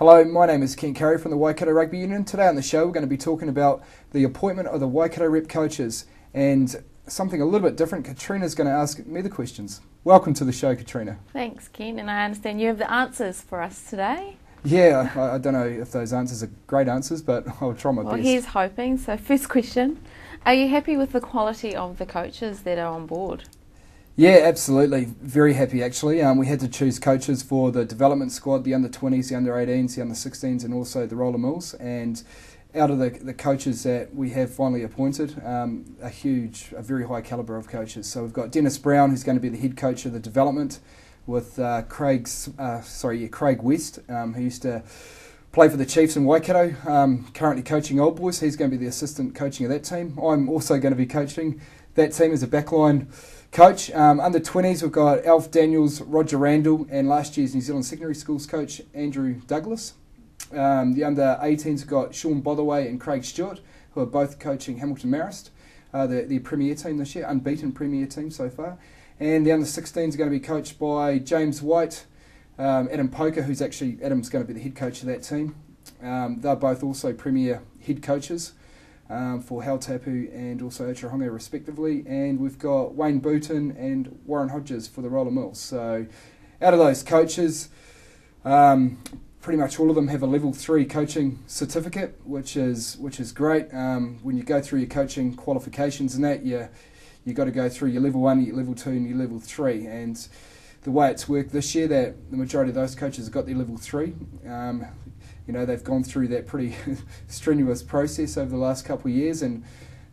Hello, my name is Currie from the Waikato Rugby Union. Today on the show we're going to be talking about the appointment of the Waikato rep coaches and something a little bit different. Katrina's going to ask me the questions. Welcome to the show, Katrina. Thanks, Ken, and I understand you have the answers for us today. Yeah, I don't know if those answers are great answers, but I'll try my best. Well, here's hoping. So first question, are you happy with the quality of the coaches that are on board? Yeah, absolutely. Very happy, actually. We had to choose coaches for the development squad, the under-20s, the under-18s, the under-16s, and also the roller mills. And out of the coaches that we have finally appointed, a very high calibre of coaches. So we've got Dennis Brown, who's going to be the head coach of the development, with Craig West, who used to play for the Chiefs in Waikato, currently coaching Old Boys. He's going to be the assistant coaching of that team. I'm also going to be coaching that team as a backline coach. Under 20s, we've got Alf Daniels, Roger Randall, and last year's New Zealand Secondary Schools coach, Andrew Douglas. The under 18s, we've got Sean Botherway and Craig Stewart, who are both coaching Hamilton Marist, the Premier team this year, unbeaten Premier team so far. And the under 16s are going to be coached by James White, Adam Poker, Adam's going to be the head coach of that team. They're both also Premier head coaches for Hautapu and also Otaronga respectively, and we've got Wayne Booton and Warren Hodges for the roller mills. So out of those coaches, pretty much all of them have a level 3 coaching certificate, which is great. When you go through your coaching qualifications and that, you got to go through your level 1, your level 2 and your level 3, and the way it's worked this year, that the majority of those coaches have got their level 3. They've gone through that pretty strenuous process over the last couple of years, and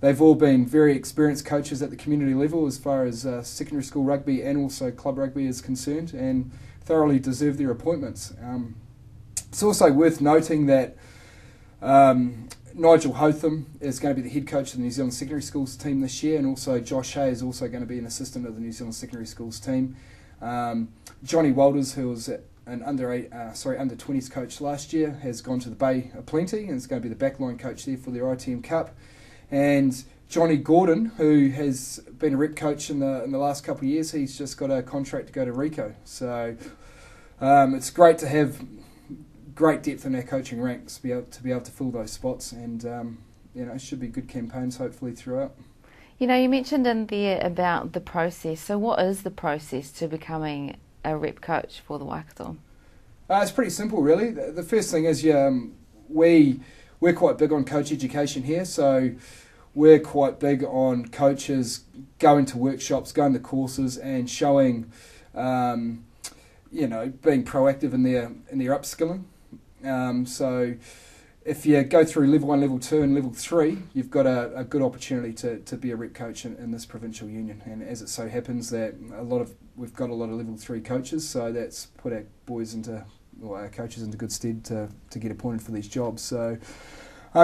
they've all been very experienced coaches at the community level as far as secondary school rugby and also club rugby is concerned, and thoroughly deserve their appointments. It's also worth noting that Nigel Hotham is going to be the head coach of the New Zealand Secondary Schools team this year, and also Josh Hay is also going to be an assistant of the New Zealand Secondary Schools team. Johnny Walters, who was an under 20s coach last year, has gone to the Bay of Plenty and is going to be the backline coach there for their ITM Cup. And Johnny Gordon, who has been a rep coach in the last couple of years, he's just got a contract to go to Rico. So it's great to have great depth in our coaching ranks to be able to fill those spots, and it should be good campaigns hopefully throughout. You mentioned in there about the process. So what is the process to becoming a rep coach for the Waikato? It's pretty simple, really. The first thing is we're quite big on coach education here, so we're quite big on coaches going to workshops, going to courses, and showing, being proactive in their upskilling. So if you go through level 1, level 2 and level 3, you've got a good opportunity to be a rep coach in this provincial union. And as it so happens that we've got a lot of level 3 coaches, so that's put our coaches into good stead to get appointed for these jobs. So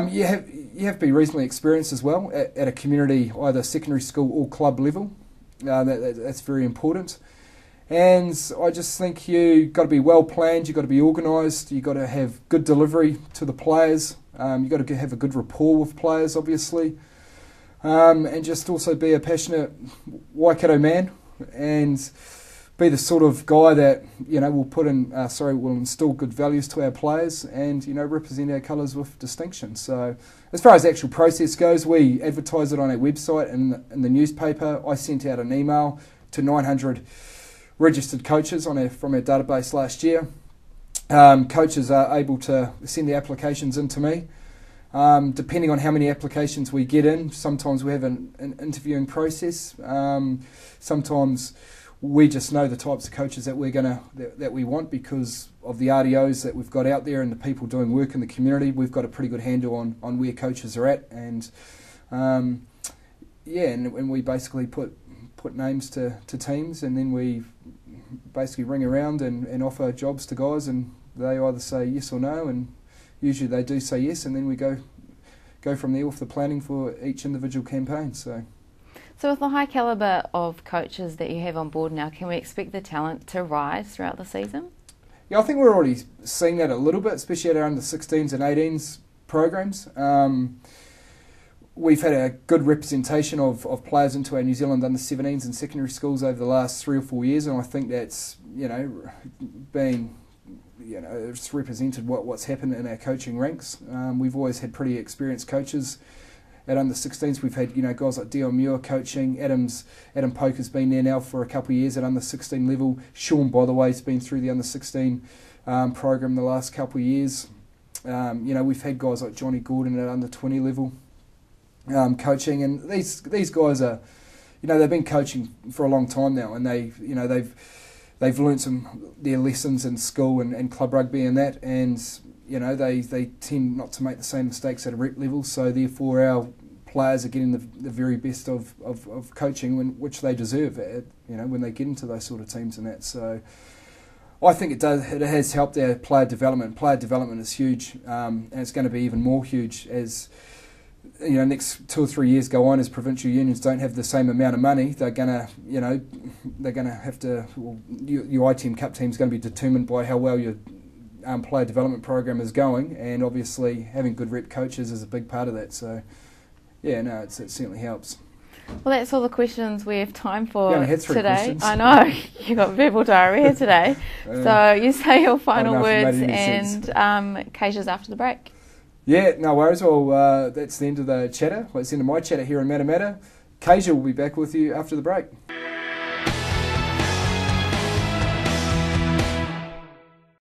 you have to be reasonably experienced as well at a community, either secondary school or club level. That's very important. And I just think you've got to be well planned, you've got to be organised, you've got to have good delivery to the players, you've got to have a good rapport with players, obviously, and just also be a passionate Waikato man and be the sort of guy that will instill good values to our players and represent our colours with distinction. So as far as the actual process goes, we advertise it on our website and in the newspaper. I sent out an email to 900 registered coaches from our database last year. Coaches are able to send their applications in to me. Depending on how many applications we get in, sometimes we have an interviewing process. Sometimes we just know the types of coaches that we want because of the RDOs that we've got out there and the people doing work in the community. We've got a pretty good handle on where coaches are at, and and we basically put names to teams, and then we basically ring around and offer jobs to guys, and they either say yes or no, and usually they do say yes, and then we go from there with the planning for each individual campaign. So with the high calibre of coaches that you have on board now, can we expect the talent to rise throughout the season? Yeah, I think we're already seeing that a little bit, especially at our under 16s and 18s programs. We've had a good representation of players into our New Zealand under 17s and secondary schools over the last 3 or 4 years, and I think that's been it's represented what's happened in our coaching ranks. We've always had pretty experienced coaches. At under 16s, we've had guys like Dion Muir coaching. Adam Poker's been there now for a couple of years at under 16 level. Sean, by the way, has been through the under 16 program the last couple of years. We've had guys like Johnny Gordon at under 20 level coaching, and these guys are, they've been coaching for a long time now, and they've learnt their lessons in school and club rugby and that, and they tend not to make the same mistakes at a rep level, so therefore our players are getting the very best of coaching, which they deserve when they get into those sort of teams and that. So I think it has helped our player development. Player development is huge, and it's going to be even more huge as next 2 or 3 years go on. As provincial unions don't have the same amount of money, they're gonna have to. Your ITM Cup team is going to be determined by how well your player development program is going, and obviously having good rep coaches is a big part of that. So it certainly helps. Well, that's all the questions we have time for you only had 3 today. questions. I know, you got verbal diarrhea today. So you say your final words, and Keisha's after the break. Yeah, no worries. Well, that's the end of the chatter. Well, it's the end of my chatter here in Matamata. Keisha will be back with you after the break.